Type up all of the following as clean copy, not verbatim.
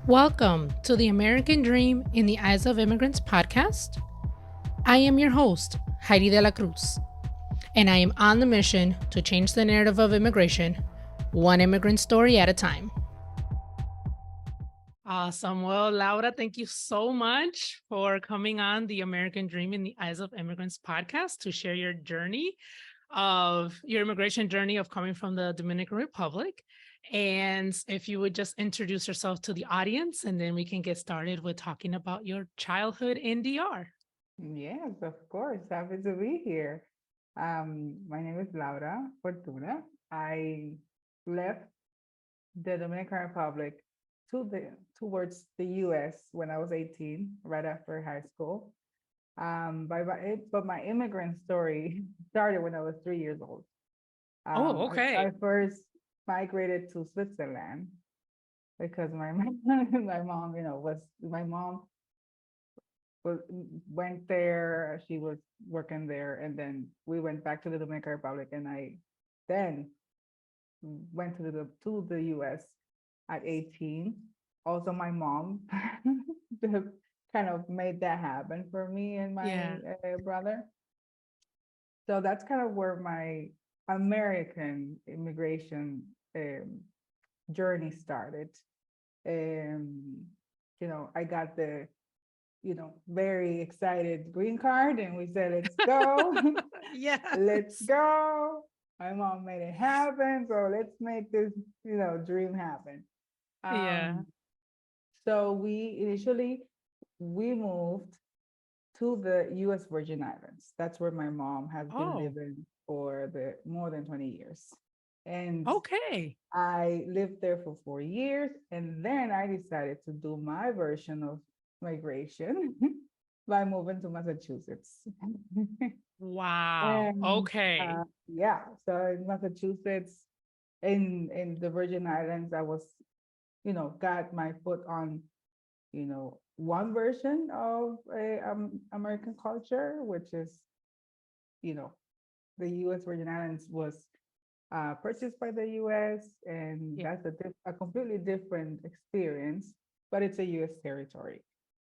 Welcome to the American Dream in the Eyes of Immigrants podcast. I am your host, Heidy De La Cruz, and I am on the mission to change the narrative of immigration, one immigrant story at a time. Awesome. Well, Laura, thank you so much for coming on the American Dream in the Eyes of Immigrants podcast to share your journey of your immigration journey of coming from the Dominican Republic. And if you would just introduce yourself to the audience, and then we can get started with talking about your childhood in DR. Yes, of course. Happy to be here. My name is Laura Fortuna. I left the Dominican Republic towards the US when I was 18, right after high school. But my immigrant story started when I was 3 years old. Oh, I okay. first migrated to Switzerland because my my mom, my mom was went there. She was working there, and then we went back to the Dominican Republic, and I then went to the US at 18. Also, my mom kind of made that happen for me and my Yeah. brother. So that's kind of where my American immigration journey started. Um, I got the very excited green card, and we said, let's go, let's Yes. go. My mom made it happen, so let's make this, dream happen. Yeah. Um, so we moved to the US Virgin Islands. That's where my mom has been Oh, living for the more than 20 years. And okay. I lived there for 4 years, and then I decided to do my version of migration by moving to Massachusetts. Wow. And Okay. yeah, so in Massachusetts, in the Virgin Islands, I was, got my foot on, one version of American culture, which is, you know, the U.S. Virgin Islands was purchased by the US, and Yeah. that's a completely different experience, but it's a US territory.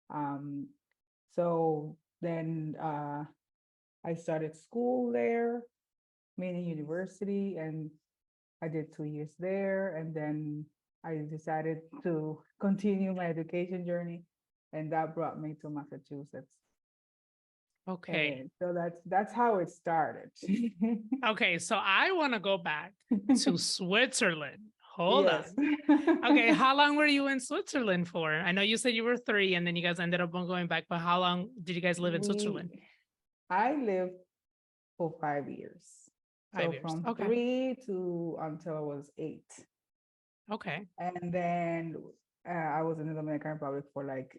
Um, so then I started school there, meaning university, and I did 2 years there, and then I decided to continue my education journey, and that brought me to Massachusetts. Okay. And so that's how it started. Okay. So I want to go back to Switzerland. Hold Yes. on. Okay. How long were you in Switzerland for? I know you said you were three and then you guys ended up on going back, but how long did you guys live in Switzerland? we I lived for 5 years. Five So years. from Okay. three to until I was 8. Okay. And then I was in the Dominican Republic for like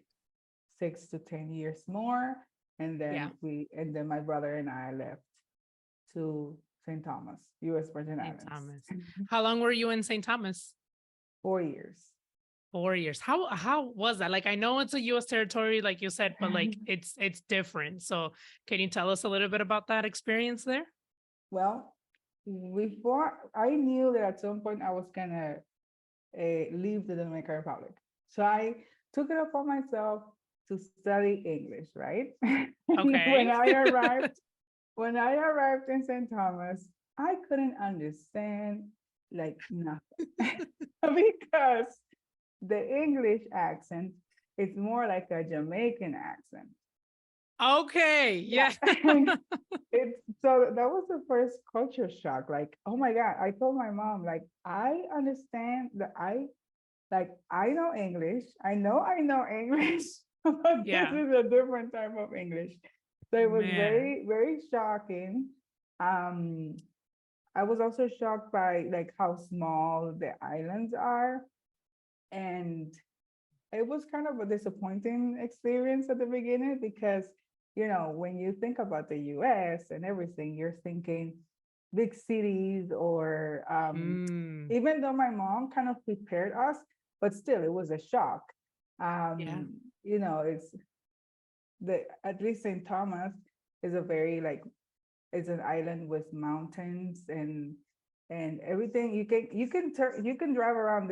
6 to 10 years more. And Yeah. then my brother and I left to St. Thomas, US Virgin St. Islands. Thomas. How long were you in St. Thomas? 4 years. 4 years. How was that? Like I know it's a US territory, like you said, but like it's different. So can you tell us a little bit about that experience there? Well, before I knew that at some point I was gonna leave the Dominican Republic. So I took it upon myself to study English, right? when Okay. I arrived, when I arrived in St. Thomas, I couldn't understand like nothing because the English accent is more like a Jamaican accent. Okay. Yeah. Yeah. It's so that was the first culture shock. Like, oh my God, I told my mom, like, I understand that I know English. I know English, but this Yeah. is a different type of English. So it was Man. very, very shocking. Um, I was also shocked by like how small the islands are. And it was kind of a disappointing experience at the beginning because, when you think about the US and everything, you're thinking big cities or Mm, even though my mom kind of prepared us, but still it was a shock. yeah. It's at least St. Thomas is a very like it's an island with mountains and everything. You can drive around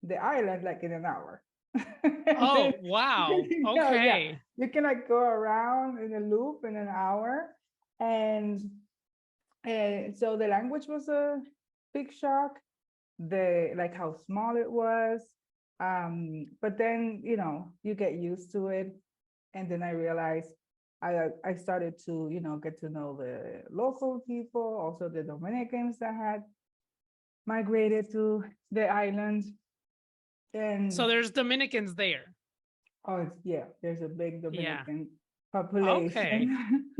the island like in an hour. And then, Oh, wow. yeah, Okay. you can like go around in a loop in an hour. And so the language was a big shock, the like how small it was. But then, you get used to it. And then I realized I started to, get to know the local people, also the Dominicans that had migrated to the island. So And there's Dominicans there. oh, yeah, there's a big Yeah. Dominican Okay. population.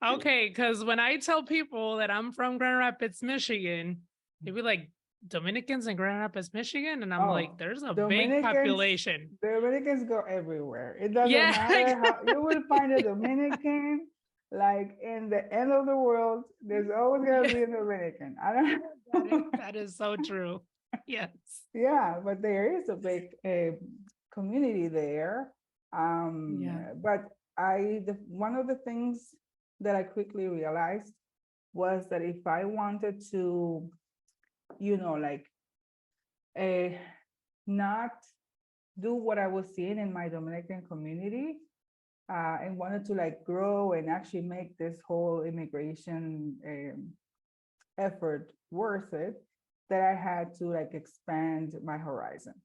Okay. Because when I tell people that I'm from Grand Rapids, Michigan, they'd be like, Dominicans in Grand Rapids, Michigan? And I'm like, Oh, there's a big Dominicans, population. Dominicans go everywhere. It doesn't Yeah. matter how you will find a Dominican, like in the end of the world, there's always gonna Yeah. be a Dominican. I don't know. That is so true. Yes. Yeah, but there is a big community there. Yeah. But one of the things that I quickly realized was that if I wanted to, like uh, not do what I was seeing in my Dominican community, and wanted to like grow and actually make this whole immigration effort worth it, that I had to like expand my horizon.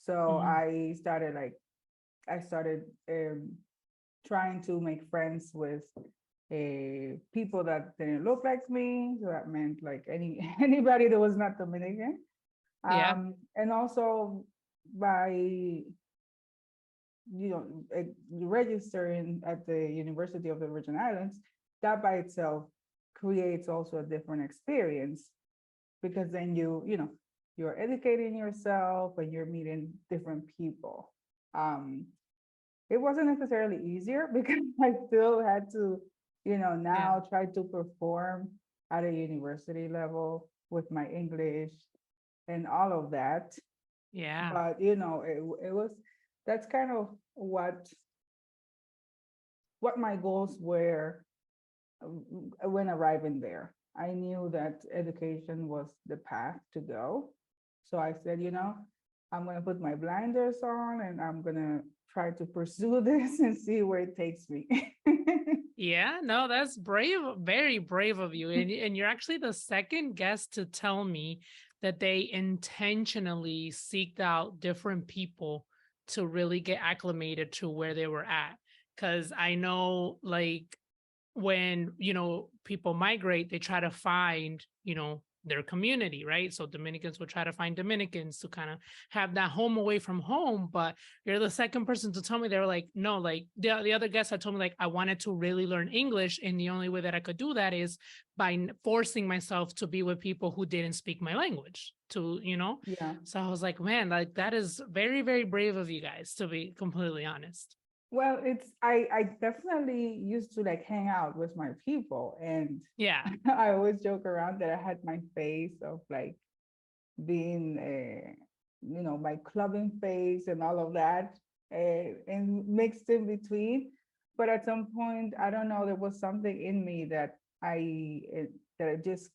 So Mhm. I started trying to make friends with people that didn't look like me. So that meant like anybody that was not Dominican. Yeah. And also by registering at the University of the Virgin Islands, that by itself creates also a different experience, because then you're educating yourself and you're meeting different people. Um, it wasn't necessarily easier because I still had to, Yeah. now try to perform at a university level with my English and all of that. Yeah. But it was that's kind of what my goals were when arriving there. I knew that education was the path to go. So I said, I'm going to put my blinders on and I'm going to try to pursue this and see where it takes me. Yeah, no, that's brave, very brave of you. And you're actually the second guest to tell me that they intentionally seeked out different people to really get acclimated to where they were at. Cause I know like when people migrate, they try to find their community, right? So Dominicans will try to find Dominicans to kind of have that home away from home. But you're the second person to tell me, they were like, no, like the other guests had told me, like, I wanted to really learn English, and the only way that I could do that is by forcing myself to be with people who didn't speak my language, Yeah. so I was like, man, like that is very, very brave of you guys, to be completely honest. Well, I definitely used to like hang out with my people, and Yeah. I always joke around that I had my face of like being my clubbing face and all of that, and mixed in between. But at some point, I don't know, there was something in me that that I just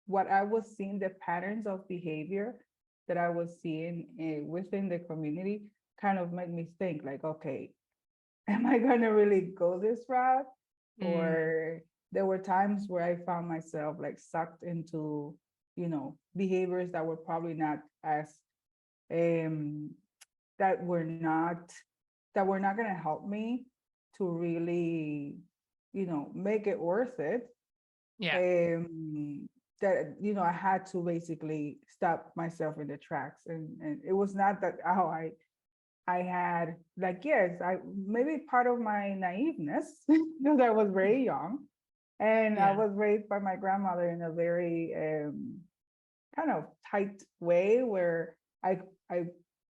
what I was seeing, the patterns of behavior that I was seeing within the community kind of made me think like, okay, am I going to really go this route? Mm, Or there were times where I found myself like sucked into, behaviors that were probably not as, um, that were not, going to help me to really, make it worth it. yeah. Um, that, I had to basically stop myself in the tracks. And it was not that, oh, I had like, yes, I maybe part of my naiveness because I was very young, and I Yeah. was raised by my grandmother in a very kind of tight way where I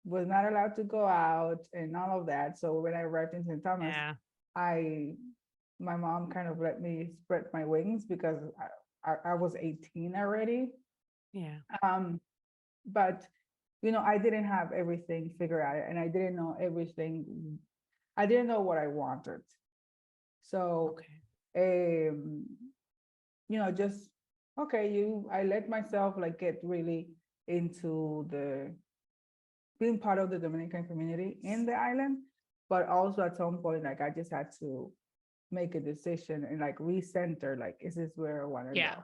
was not allowed to go out and all of that. So when I arrived in St. Thomas, Yeah. I my mom kind of let me spread my wings because I was 18 already. Yeah. Um, but I didn't have everything figured out, and I didn't know everything. I didn't know what I wanted. So, Okay. um, just okay, I let myself like get really into being part of the Dominican community in the island, but also at some point, like I just had to make a decision and like recenter, like, is this where I want to Yeah. go?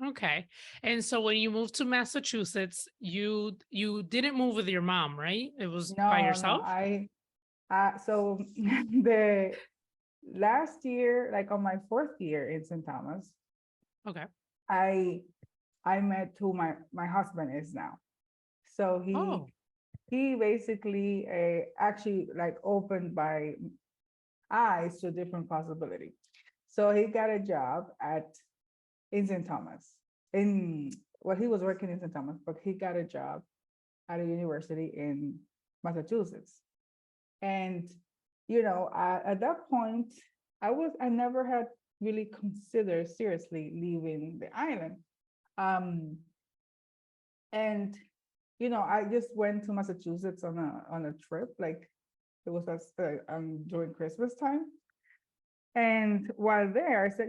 Okay. And so when you moved to Massachusetts, you didn't move with your mom, right? It was by No, yourself? so the last year, like on my fourth year in St. Thomas, Okay. I I met who my husband is now. So Oh, he basically actually like opened my eyes to different possibility. So he got a job at in St. Thomas. In well, he was working in St. Thomas, but he got a job at a university in Massachusetts. And at that point, I never had really considered seriously leaving the island. Um, and I just went to Massachusetts on a trip, like it was during Christmas time. And while there, I said,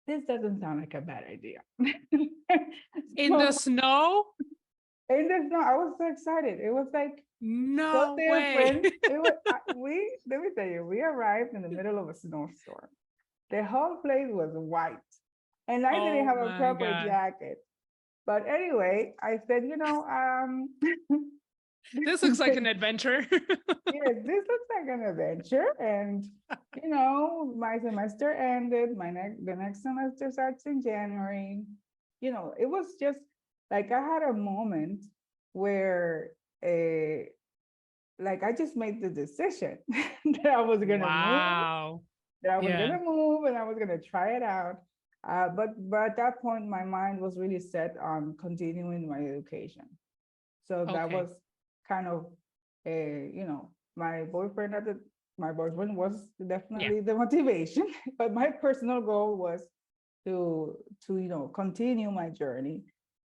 this doesn't sound like a bad idea. in the So snow? in the snow, I was so excited. It was like so No way. different. It was let me tell you, we arrived in the middle of a snowstorm. The whole place was white, and I didn't Oh have a my proper God. jacket. But anyway, I said, This looks like an adventure. yes, this looks like an adventure. And my semester ended. The next semester starts in January. It was just like I had a moment where like I just made the decision that I was gonna move, Wow. that I was Yeah. gonna move and I was gonna try it out. But at that point, my mind was really set on continuing my education. So that Okay. was kind of my boyfriend my boyfriend was Yeah. definitely the motivation, but my personal goal was to continue my journey.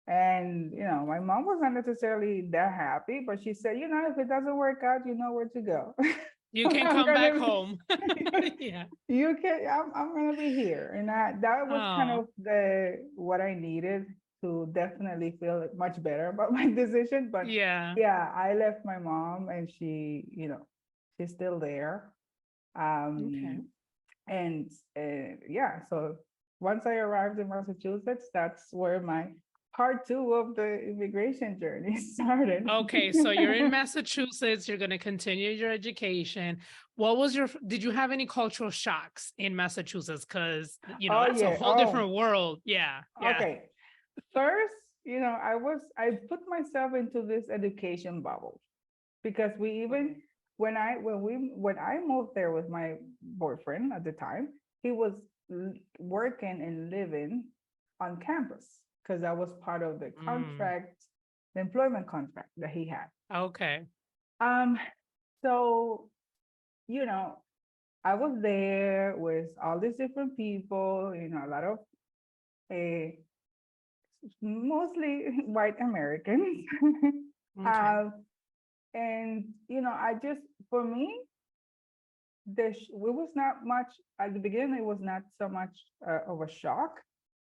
And my mom was not necessarily that happy, but she said, if it doesn't work out, you know where to go. You can I'm come back gonna home. Yeah. you can I'm gonna be here. And that was kind Oh, of the what I needed to definitely feel much better about my decision. But yeah. yeah, I left my mom and she's still there. Okay. um and yeah, so once I arrived in Massachusetts, that's where my part two of the immigration journey started. Okay, so you're in Massachusetts, you're going to continue your education. Did you have any cultural shocks in Massachusetts? Because, Oh that's a yeah. whole Oh, different world. Yeah, yeah. okay. First, I put myself into this education bubble because we even Okay. when I moved there with my boyfriend at the time, he was working and living on campus because that was part of the Mm, contract, the employment contract that he had. okay. Um, so you know, I was there with all these different people, a lot of uh, mostly white Americans. Okay. uh, and I just for me, it was not much at the beginning. It was not so much of a shock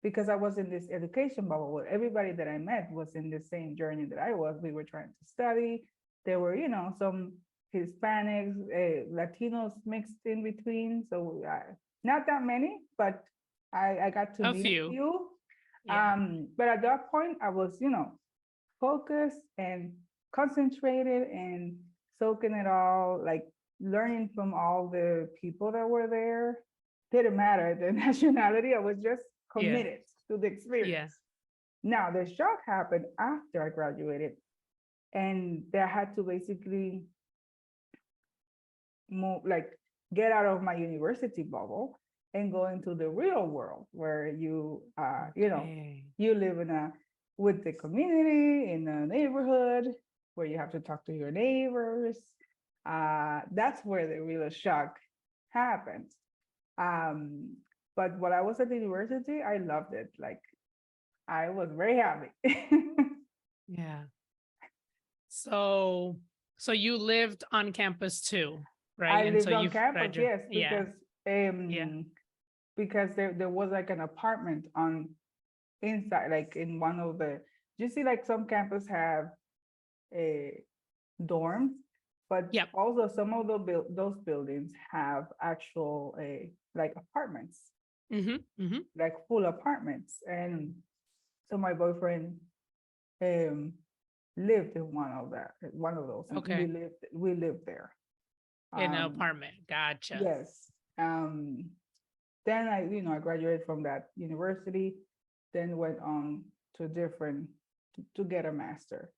because I was in this education bubble where everybody that I met was in the same journey that I was. We were trying to study. There were, some Hispanics, Latinos mixed in between. So not that many, but I got to A meet a few. few. Yeah. But at that point, I was, focused and concentrated and soaking it all, like learning from all the people that were there. Didn't matter the nationality, I was just Yeah. committed to the Yeah. experience. Now, the shock happened after I graduated, and I had to basically move, like, get out of my university bubble and go into the real world where Okay. you live with the community in a neighborhood where you have to talk to your neighbors. That's where the real shock happened. Um, but while I was at the university, I loved it. Like, I was very happy. Yeah. So, so you lived on campus too, right? I And so lived on you've campus, graduated. yes, Yeah. Yeah. because there was like an apartment on inside, like in one of the you see like some campus have a dorms, but Yep. also some of those buildings have actual like apartments, Mm-hmm. Mm-hmm. like full apartments. And so my boyfriend um lived in one of those, and Okay. we lived there. In an Um, apartment. Gotcha. yes. Then I graduated from that university, then went on to different to get a master.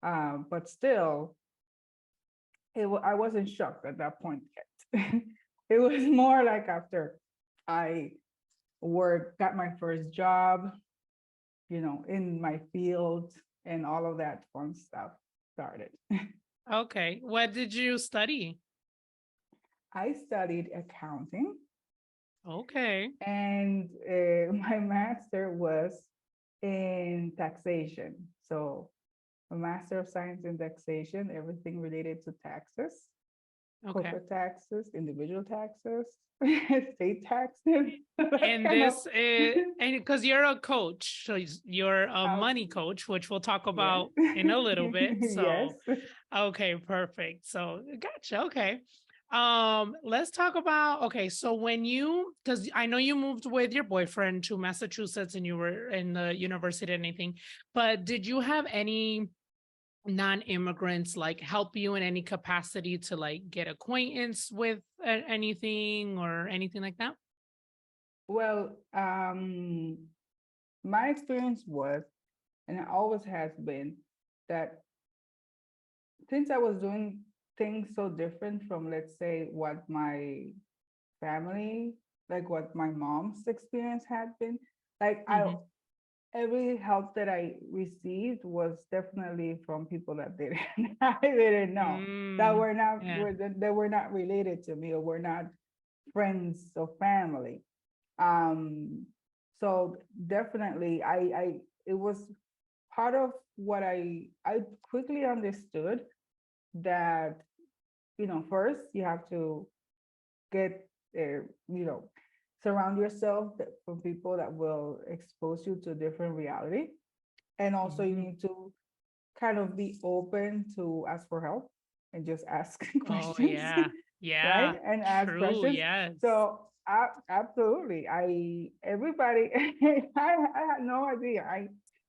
But still, I wasn't shocked at that point yet. It was more like after I got my first job, in my field, and all of that fun stuff started. Okay. What did you study? I studied accounting, Okay. and my master was in taxation. So a master of science in taxation, everything related to taxes, Okay. corporate taxes, individual taxes, state taxes, that And kind of. this is, and because you're a coach, so you're a uh, money coach, which we'll talk yes, about in a little bit. yes. So, okay, perfect. So, gotcha. Okay. Let's talk about, okay, so when you, because I know you moved with your boyfriend to Massachusetts and you were in the university and anything, but did you have any non-immigrants like help you in any capacity to like get acquaintance with anything or anything like that? Well, my experience was, and it always has been, that since I was doing things so different from, let's say, what my family, like what my mom's experience had been, like Hmm. every help that I received was definitely from people that didn't I didn't know, that Mm, were not yeah. that were not related to me, or were not friends or family. Um, so definitely, it was part of what I quickly understood, that first you have to get you know surround yourself from people that will expose you to different reality, and also you Mhm. need to kind of be open to ask for help and just ask Oh, questions, yeah. Yeah. right? And ask True. questions. Yes. So absolutely, I everybody I had no idea.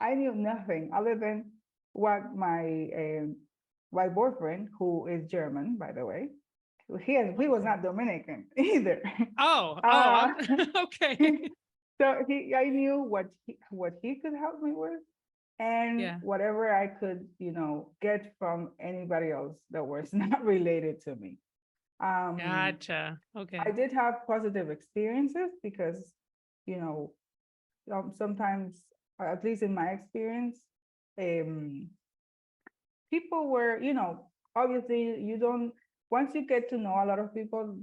I knew nothing other than what my boyfriend, who is German, by the way, he was Okay. not Dominican either. Oh, uh, okay. so I knew what he could help me with, and Yeah. whatever I could, get from anybody else that was not related to me. Um, Gotcha. I Okay. did have positive experiences because, you know, sometimes, at least in my experience, um, people were, obviously you don't, once you get to know a lot of people,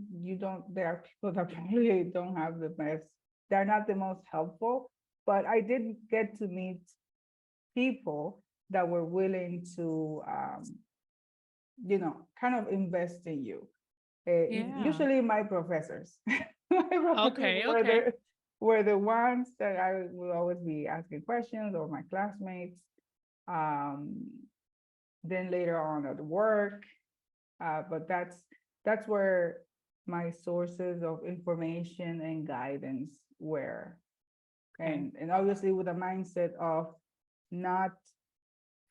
there are people that probably don't have the best, they're not the most helpful, but I did get to meet people that were willing to, kind of invest in you. Yeah. Usually my professors, my professors Okay. Okay. were the ones that I would always be asking questions, or my classmates. Um, then later on at work, but that's where my sources of information and guidance were, Okay. and obviously with a mindset of not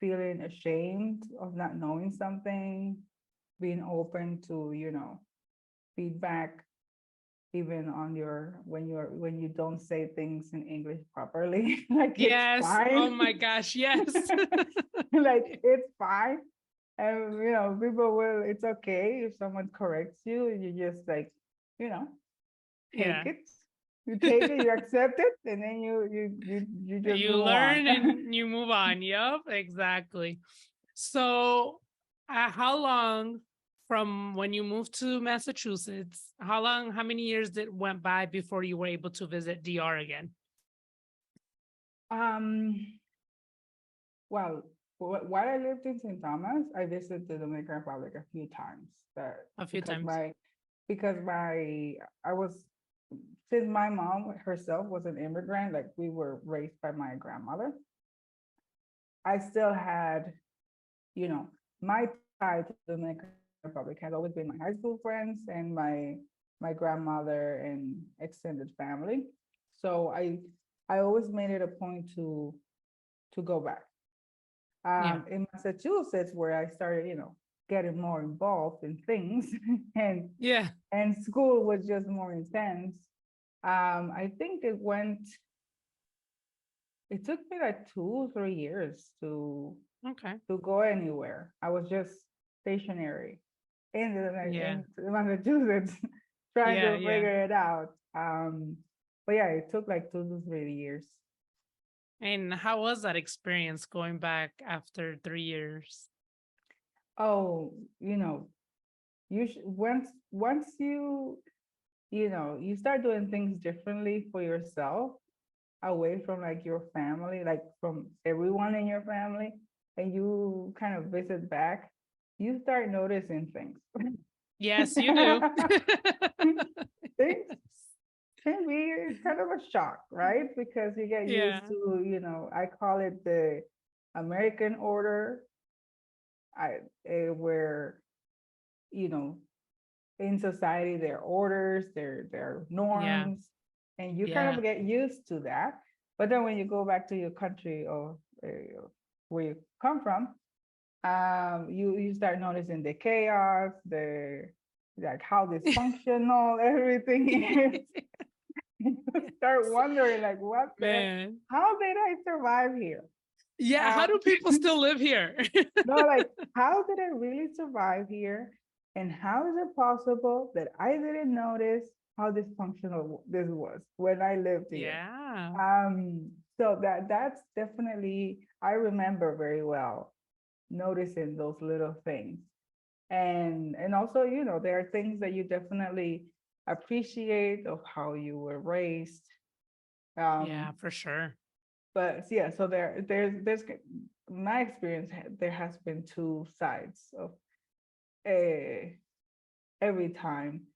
feeling ashamed of not knowing something, being open to, feedback, even on your when you don't say things in English properly. Like it's Yes. Oh fine. my gosh. Yes. Like it's fine. And people will, it's okay if someone corrects you, you just like, you know, take Yeah. it. You take it, you accept it, and then you just You move on. learn and you move on. Yep. Exactly. So, how long from when you moved to Massachusetts? How many years did went by before you were able to visit DR again? um, well, while I lived in St. Thomas, I visited the Dominican Republic a few times. That A few because times. I was, since my mom herself was an immigrant, like we were raised by my grandmother. I still had, you know, my tie to the Dominican Republic has always been my high school friends and my grandmother and extended family. So I always made it a point to go back. Yeah. In Massachusetts, where I started, getting more involved in things, and Yeah. and school was just more intense. I think it took me like 2 or 3 years Okay. to go anywhere. I was just stationary Yeah. in Massachusetts, trying Yeah. to Yeah. figure it out. But yeah, it took like 2 to 3 years. And how was that experience going back after 3 years? Oh, once you start doing things differently for yourself, away from like your family, like from everyone in your family, and you kind of visit back, you start noticing things. Yes, you do. Things can be kind of a shock, right? Because you get used Yeah. to, I call it the American order, where, you know, in society, there are orders, there are Yeah. norms, and you kind Yeah. of get used to that. But then when you go back to your country or where you come from, you start noticing the chaos, the like how dysfunctional everything is. You start wondering like, Man. how did I survive here? Yeah. How Um, do people still live here? no, like, how did I really survive here? And how is it possible that I didn't notice how dysfunctional this was when I lived here? Yeah. Um, so that's definitely, I remember very well noticing those little things. And also, there are things that you definitely appreciate of how you were raised. Yeah, Um, for sure. but yeah, so there's my experience, there has been two sides of uh, every time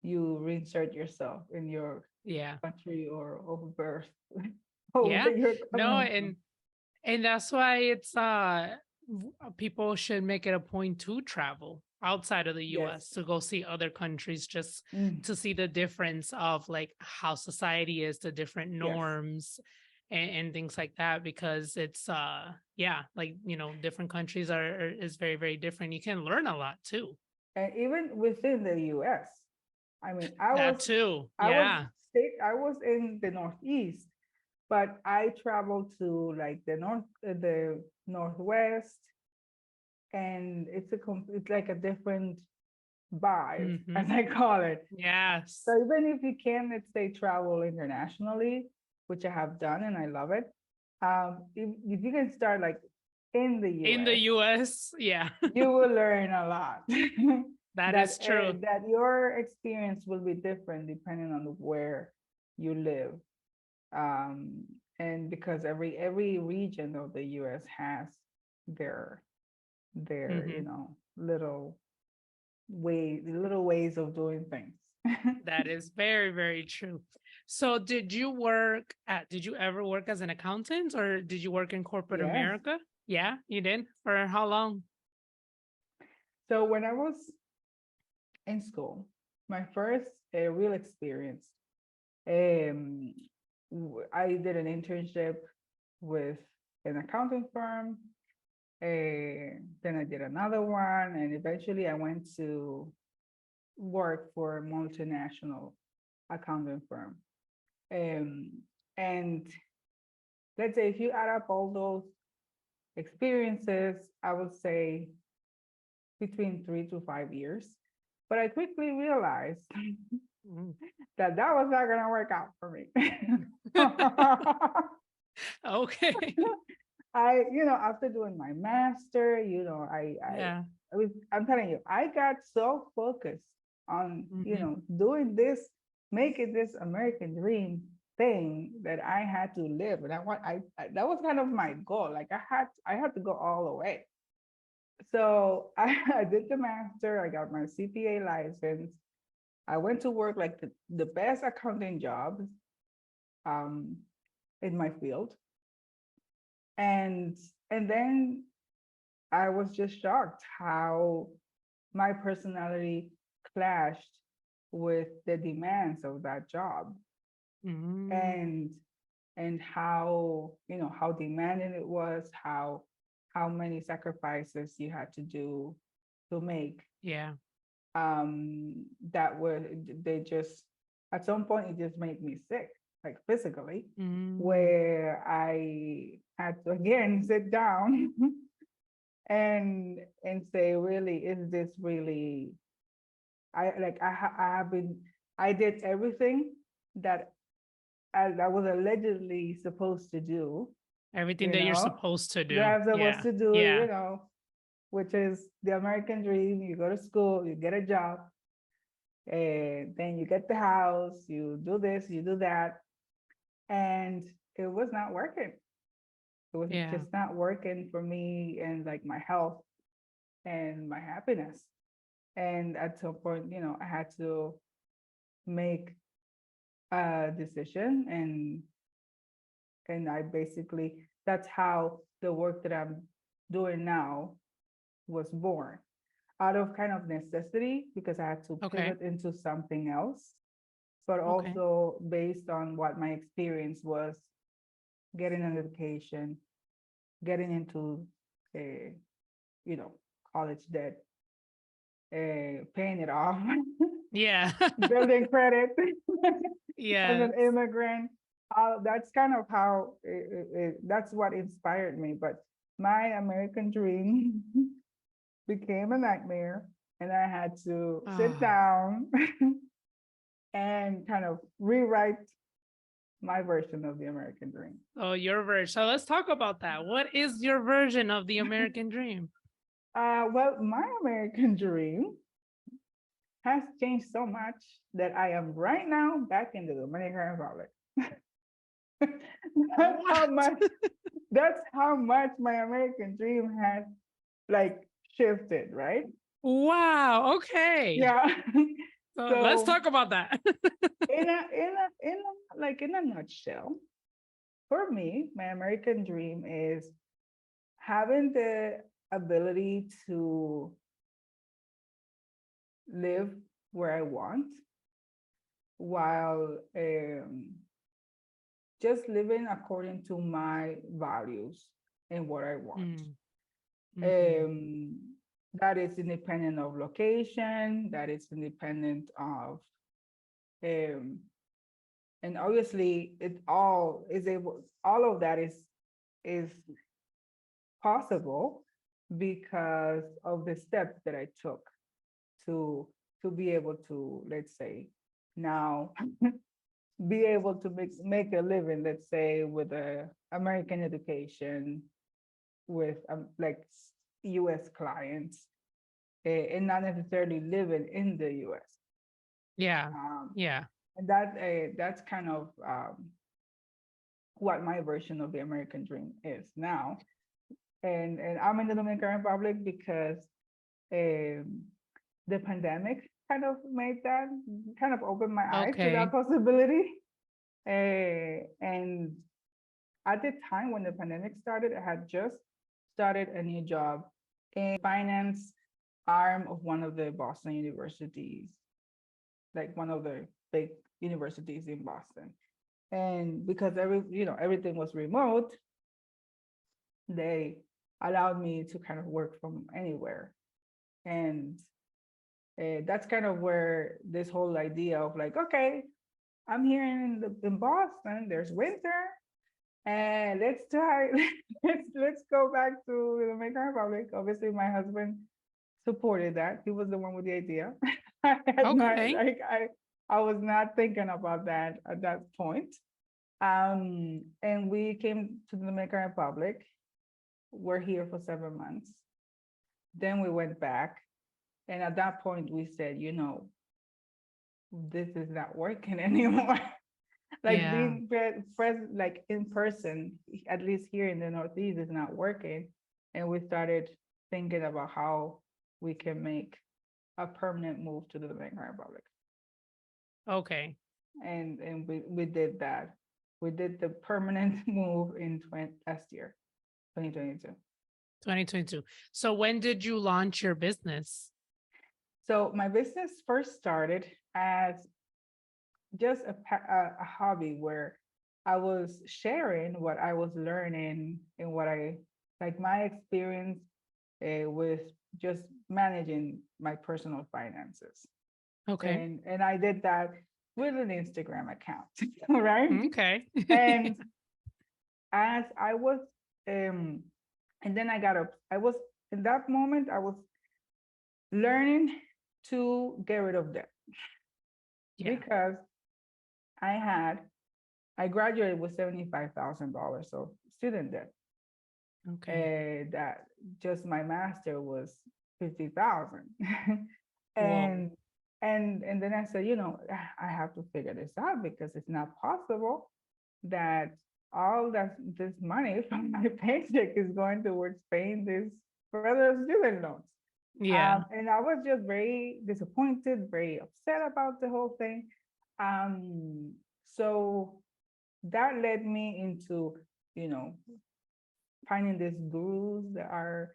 you reinsert yourself in your Yeah. country or of birth or Yeah. where you're No, coming from. and that's why it's people should make it a point to travel outside of the Yes. US to go see other countries just Mm, to see the difference of like how society is, the different yes. norms and things like that because it's yeah, like different countries is very very different. You can learn a lot too. And even within the US, I mean, That too. I was Yeah. I was in the Northeast, but I traveled to like the Northwest, and it's like a different vibe, as Mhm. I call it. Yes. So even if you can, let's say, travel internationally, which I have done and I love it, if you can start like in the In the US, US, yeah. you will learn a lot. That that is true. that your experience will be different depending on where you live, um, and because every region of the US has their Mhm. little ways of doing things. That is very, very true. So did you ever work as an accountant or did you work in corporate Yes. America? Yeah, you did. For how long? So when I was in school, my first real experience, um, I did an internship with an accounting firm. Then I did another one, and eventually I went to work for a multinational accounting firm. Um, and let's say if you add up all those experiences, I would say between 3 to 5 years. But I quickly realized Mm. that was not going to work out for me. Okay. After doing my master, Yeah. I'm telling you, I got so focused on, Mhm. doing this, making this American dream thing that I had to live. And that was kind of my goal. Like I had to go all the way. So I did the master, I got my CPA license. I went to work like the best accounting job um, in my field. And and then I was just shocked how my personality clashed with the demands of that job, Mm, and how, how demanding it was, how many sacrifices you had to do to make, yeah. that were, they just, at some point it just made me sick, like physically, Mm, where I had to again sit down and say, really, is this really, I have been, I did everything that I was allegedly supposed to do, everything you that you're know, supposed to that do. I'm supposed Yeah. to do, Yeah. which is the American dream. You go to school, you get a job, and then you get the house, you do this, you do that. And it was not working. It was Yeah. just not working for me and like my health and my happiness. And at some point, I had to make a decision, and I basically, that's how the work that I'm doing now was born, out of kind of necessity, because I had to Okay. pivot into something else, but Okay. also based on what my experience was, getting an education, getting into a, you know, college debt, paying it off, Yeah. building credit as an Yes. immigrant. That's kind of how that's what inspired me. But my American dream became a nightmare, and I had to sit Ah. down and kind of rewrite my version of the American dream. Oh, your version. So let's talk about that. What is your version of the American dream? Well, my American dream has changed so much that I am right now back in the Dominican Republic. That's how What? much. That's how much my American dream has like shifted, right? Wow. Okay. Yeah. So let's So talk about that. in a nutshell, for me, my American dream is having the ability to live where I want, while just living according to my values and what I want. Mm, mhm. Um, that is independent of location, that is independent of, um, and obviously it all is able, all of that is possible because of the steps that I took to be able to, let's say, now be able to make a living, let's say, with a American education, with like US clients, and not necessarily living in the US. Yeah. Um, Yeah. and that's kind of what my version of the American dream is now. And I'm in the Dominican Republic because um, the pandemic kind of made that, kind of opened my eyes to that Okay. possibility. And at the time when the pandemic started, I had just started a new job in finance arm of one of the Boston universities, like one of the big universities in Boston. And because everything was remote, they allowed me to kind of work from anywhere. And that's kind of where this whole idea of like, okay, I'm here in Boston, there's winter, and let's try, let's go back to the Dominican Republic. Obviously, my husband supported that. He was the one with the idea. I had not, Okay. like, I was not thinking about that at that point. And we came to the Dominican Republic. We're here for 7 months. Then we went back. And at that point, we said, this is not working anymore. Like Yeah. being present, like in person, at least here in the Northeast, is not working. And we started thinking about how we can make a permanent move to the Dominican Republic. Okay. And we did that. We did the permanent move in last year, 2022. 2022. So when did you launch your business? So my business first started as just a hobby where I was sharing what I was learning and what I like my experience with just managing my personal finances. Okay. And I did that with an Instagram account, right? Okay. And as I was, and then I got up, I was in that moment, I was learning to get rid of debt Yeah. because I had, I graduated with $75,000 of student debt. Okay. That just my master was 50,000. Whoa. and and then I said, I have to figure this out because it's not possible that all that this money from my paycheck is going towards paying this further student loans. Yeah. And I was just very disappointed, very upset about the whole thing. So that led me into, you know, finding these gurus that are,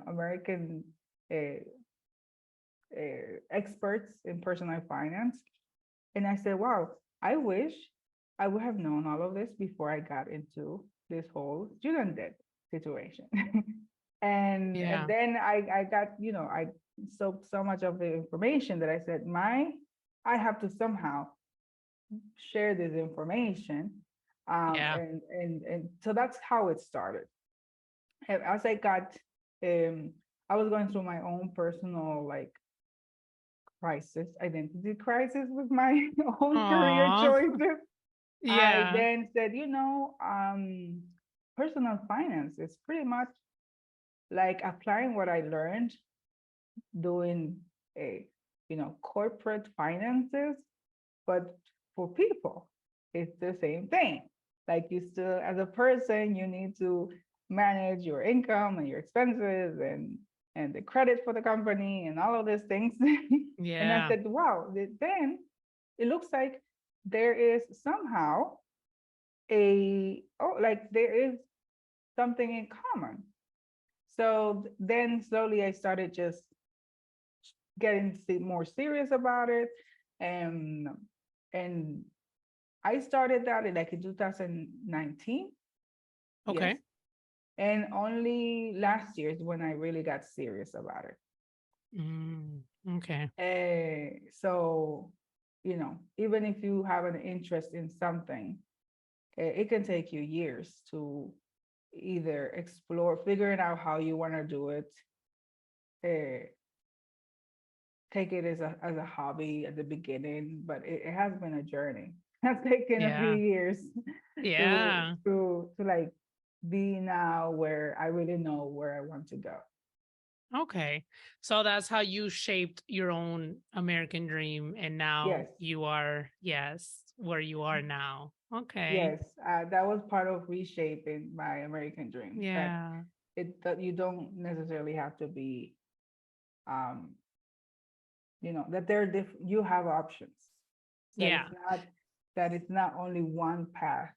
American uh, experts in personal finance. And I said, wow, I wish I would have known all of this before I got into this whole student debt situation. And Yeah. then I got, I soaked so much of the information that I said, I have to somehow share this information. Yeah. And so that's how it started. As I got, I was going through my own personal like crisis, identity crisis with my own career Aw. choices. I Yeah. then said, personal finance is pretty much like applying what I learned doing a, corporate finances, but for people, it's the same thing. Like you still, as a person, you need to manage your income and your expenses and the credit for the company and all of these things. And I Yeah. said, wow, then it looks like there is somehow like there is something in common. So then slowly I started just getting more serious about it. And and I started that in 2019. Yes. Okay. And only last year is when I really got serious about it. Okay. So, even if you have an interest in something, it can take you years to either explore, figuring out how you want to do it, uh, take it as a hobby at the beginning, but it has been a journey. It's taken a few Yeah. years to Yeah. like be now where I really know where I want to go. Okay. So that's how you shaped your own American dream. And now Yes, you are, yes, where you are now. Okay. yes, that was part of reshaping my American dream. Yeah. That you don't necessarily have to be, um, that you have options. That Yeah. it's not only one path,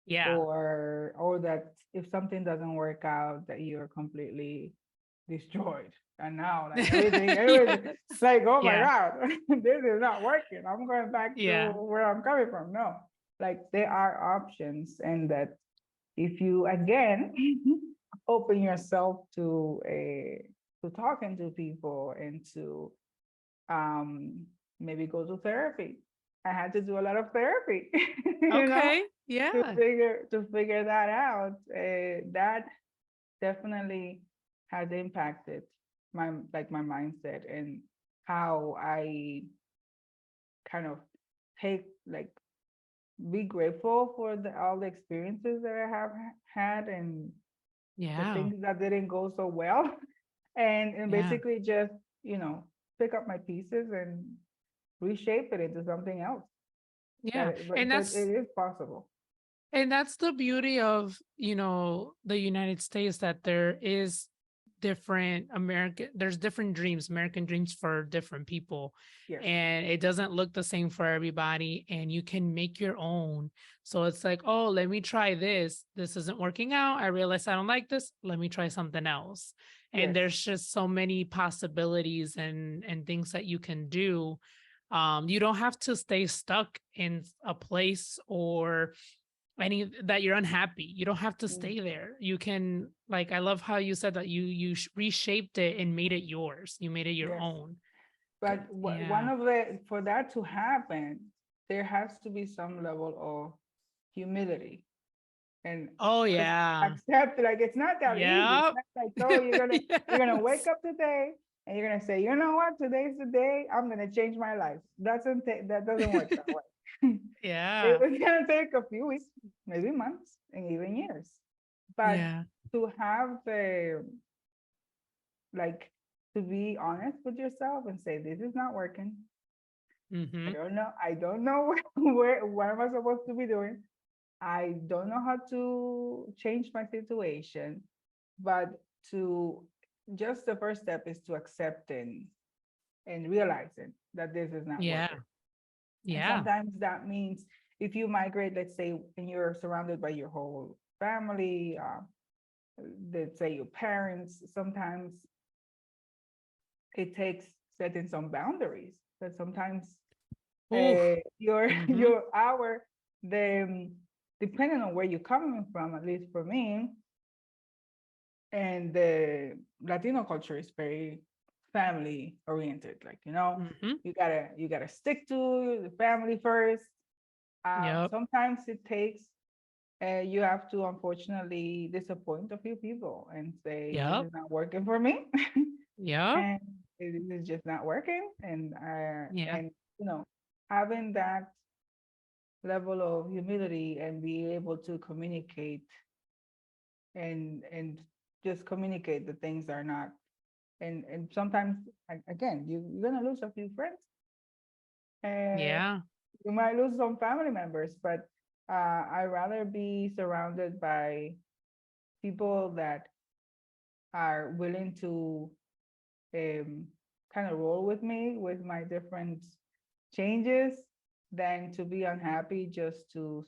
Yeah. or that if something doesn't work out, that you're completely destroyed. And now, like everything, Yes. like, oh my Yeah. God, this is not working. I'm going back to Yeah. where I'm coming from. No, like there are options, and that if you again open yourself to talking to people and to maybe go to therapy. I had to do a lot of therapy, Okay. Yeah. to figure that out. That definitely has impacted my mindset and how I kind of take like be grateful for all the experiences that I have had and the Yeah. things that didn't go so well, and Yeah. basically just you know pick up my pieces and reshape it into something else. Yeah. And So it is possible. that's the beauty of, the United States, that there is there's different dreams, American dreams for different people. Yes. And it doesn't look the same for everybody. And you can make your own. So it's like, oh, let me try this. This isn't working out. I realize I don't like this. Let me try something else. And Yes. there's just so many possibilities and things that you can do. You don't have to stay stuck in a place or any that you're unhappy. You don't have to Mm, stay there. You can, like, I love how you said that you reshaped it and made it yours. You made it your yes. own. But one Yeah. of for that to happen, there has to be some level of humility and Oh yeah. accept, like it's not that easy. It's Yep. not like, oh, you're gonna wake Yes. up today and you're gonna say, you know what, today's the day I'm gonna change my life. That doesn't work that way. Yeah. It's gonna take a few weeks, maybe months, and even years. But Yeah. to have the, like, to be honest with yourself and say, this is not working. Mm-hmm. I don't know where what am I supposed to be doing. I don't know how to change my situation, but to just the first step is to accepting and realizing that this is not Yeah. working. And Yeah. sometimes that means if you migrate, let's say, and you're surrounded by your whole family, let's say your parents, sometimes it takes setting some boundaries. But sometimes Oof. your Mm-hmm. your hour, the depending on where you're coming from, at least for me, and the Latino culture is very family oriented. Like, Mm-hmm. you gotta stick to the family first. Yep. Sometimes it takes, you have to unfortunately disappoint a few people and say, this Yep. is not working for me. Yep. And it is just not working. Yeah. And having that level of humility and be able to communicate and just communicate the things are not, and sometimes, again, you're gonna lose a few friends, and Yeah. you might lose some family members, but I'd rather be surrounded by people that are willing to um, kind of roll with me with my different changes than to be unhappy just to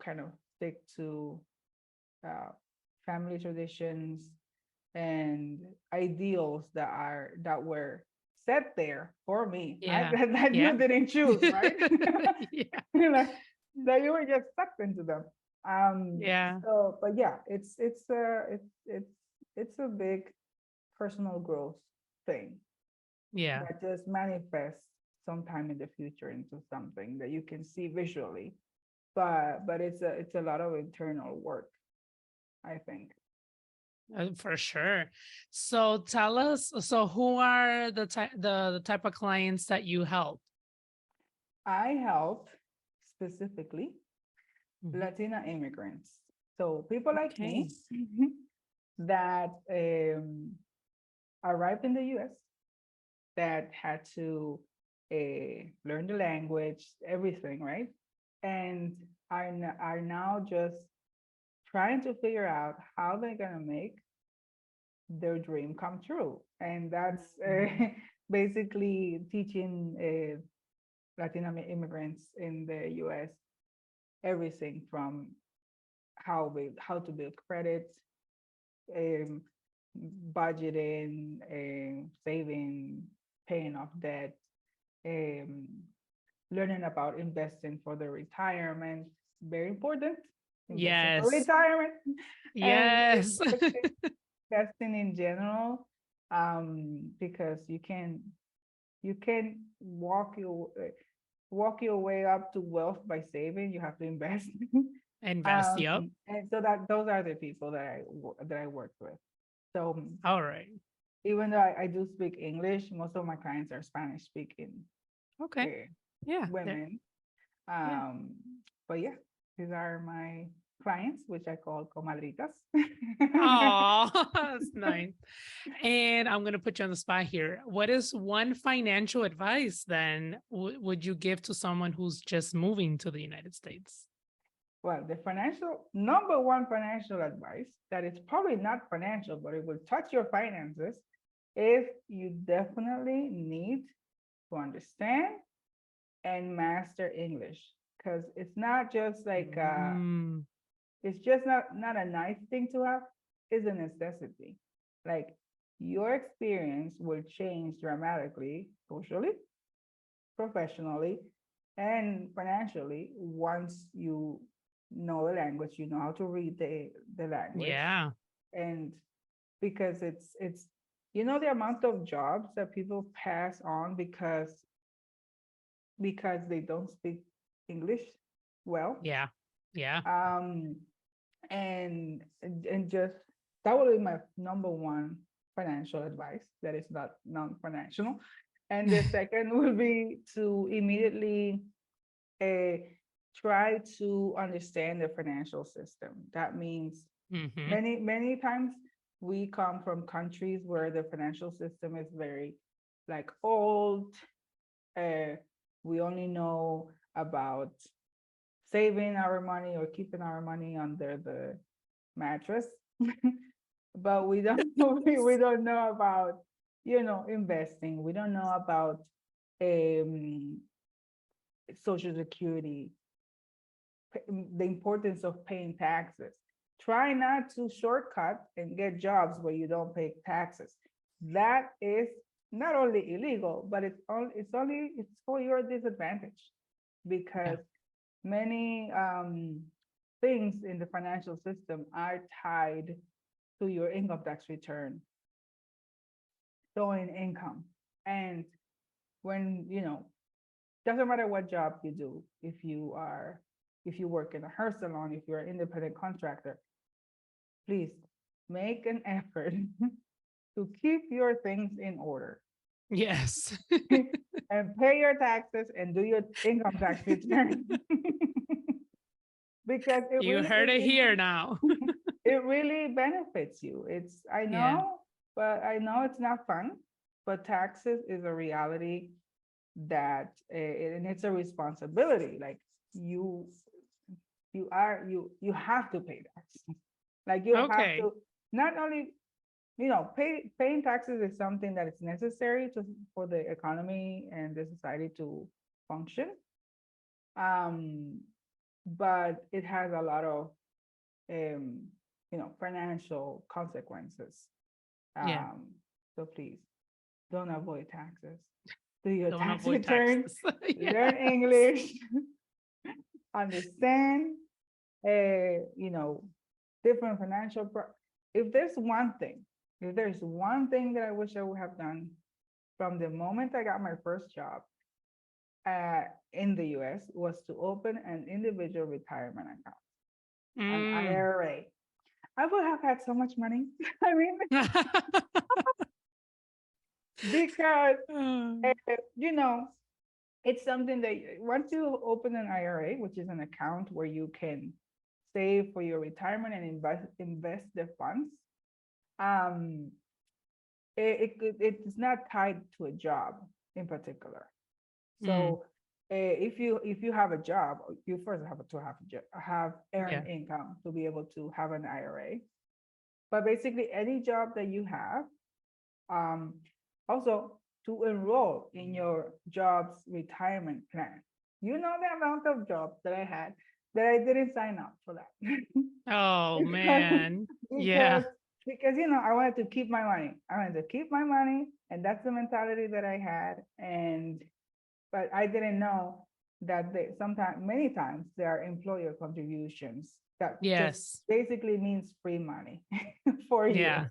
kind of stick to uh, family traditions and ideals that were set there for me. Yeah. That Yeah. you didn't choose, right? Yeah. Like, that you were just sucked into them. Yeah. So, but yeah, it's a big personal growth thing Yeah. that just manifests sometime in the future into something that you can see visually. But it's a lot of internal work, I think. For sure. So tell us, so who are the type of clients that you help? I help specifically Mhm. Latina immigrants. So people like me Okay. that arrived in the US, that had to learn the language, everything, right? And are now just trying to figure out how they're gonna make their dream come true. And that's Mhm. basically teaching Latin immigrants in the US everything from how to build credit, um, budgeting, saving, paying off debt, um, learning about investing for the retirement, very important, investing for Yes. retirement, and Yes. investing in general, because you can walk your way up to wealth by saving. You have to invest. Invest. Yep. And so that those are the people that I work with. So All right. even though I do speak English, most of my clients are Spanish speaking Okay. uh, Yeah. women. Yeah. Um, but yeah, these are my clients, which I call comadritas. Oh, that's nice. And I'm going to put you on the spot here. What is one financial advice then would you give to someone who's just moving to the United States? Well, the financial number one financial advice that is probably not financial, but it will touch your finances is you definitely need to understand and master English, because it's not just like Mm, it's just not a nice thing to have, it's a necessity. Like your experience will change dramatically socially, professionally, and financially once you know the language, you know how to read the language. yeah. And because it's the amount of jobs that people pass on because they don't speak English well. Yeah. Yeah. Um, and just that would be my number one financial advice that is not non-financial. And the second will be to immediately uh, try to understand the financial system. That means Hmm. many times we come from countries where the financial system is very like old. uh, we only know about saving our money or keeping our money under the mattress, but we don't we don't know about investing. We don't know about um, social security, the importance of paying taxes. Try not to shortcut and get jobs where you don't pay taxes. That is not only illegal, but it's for your disadvantage, Yeah. because many things in the financial system are tied to your income tax return, showing income. And when, doesn't matter what job you do, if you work in a hair salon, if you're an independent contractor, please make an effort to keep your things in order Yes. and pay your taxes and do your income tax return. Because You heard it here now. it really benefits you. I Yeah. know, but I know it's not fun, but taxes is a reality that, and it's a responsibility. Like you, you have to pay taxes. Like you have Okay. to not only, paying taxes is something that is necessary for the economy and the society to function. Um, but it has a lot of um, financial consequences. Yeah. Um, so please don't avoid taxes. Do your Don't tax avoid return, taxes. learn Yeah. English, understand, you know, different financial. If there's one thing, if there's one thing that I wish I would have done from the moment I got my first job in the US, was to open an individual retirement account, an Mm. IRA. I would have had so much money. I mean, because Mm. you know, it's something that once you open an IRA, which is an account where you can save for your retirement and invest the funds, um, it's not tied to a job in particular. Mm. So if you have a job, you first have to have Yeah. earned income to be able to have an IRA. But basically, any job that you have, um, also to enroll in your job's retirement plan. You know the amount of jobs that I had that I didn't sign up for that. Oh because man. Yeah. because I wanted to keep my money. I wanted to keep my money, and that's the mentality that I had. And but I didn't know that sometimes, many times, there are employer contributions that just Yes. basically means free money for you. Yeah.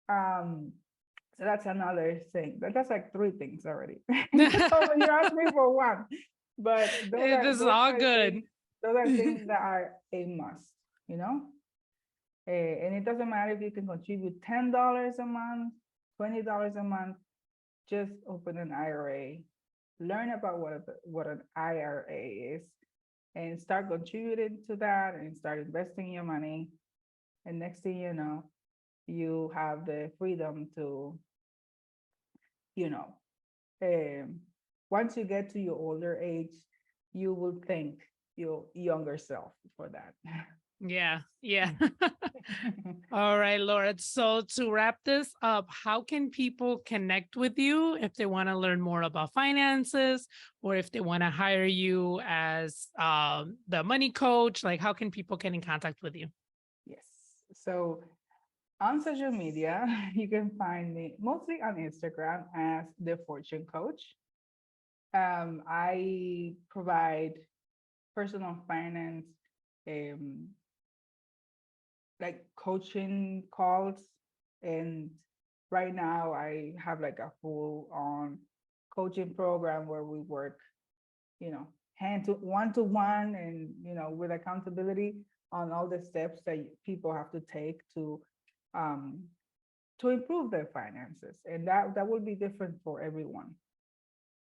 Um, so that's another thing. That's like three things already. So you asked me for one, but This is all good. those are things that are a must. You know, and it doesn't matter if you can contribute $10 a month, $20 a month. Just open an IRA, learn about what an IRA is, and start contributing to that, and start investing your money. And next thing you know, you have the freedom to, you know, once you get to your older age, you will think. your younger self for that. Yeah, yeah. All right, Laura. So to wrap this up, how can people connect with you if they want to learn more about finances or if they want to hire you as the money coach? Like, how can people get in contact with you? Yes. So on social media, you can find me mostly on Instagram as the Fortune Coach. I provide personal finance, um, like coaching calls, and right now I have like a full on coaching program where we work, hand to one, and with accountability on all the steps that people have to take um, to improve their finances, and that will be different for everyone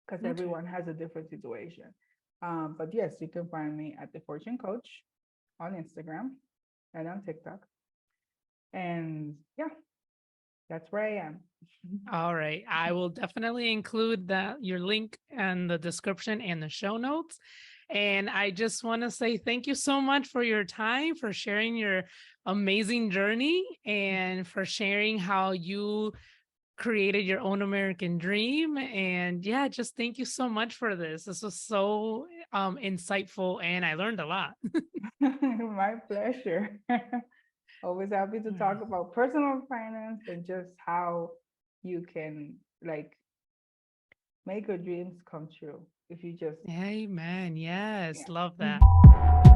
because Okay. everyone has a different situation. But yes, you can find me at the Fortune Coach on Instagram and on TikTok. And yeah, that's where I am. All right. I will definitely include your link and the description and the show notes. And I just want to say thank you so much for your time, for sharing your amazing journey, and for sharing how you created your own American dream. And yeah, just thank you so much for this. This was so insightful and I learned a lot. My pleasure. Always happy to talk about personal finance and just how you can like make your dreams come true if you just, Amen. Yes, yeah. love that. Mhm.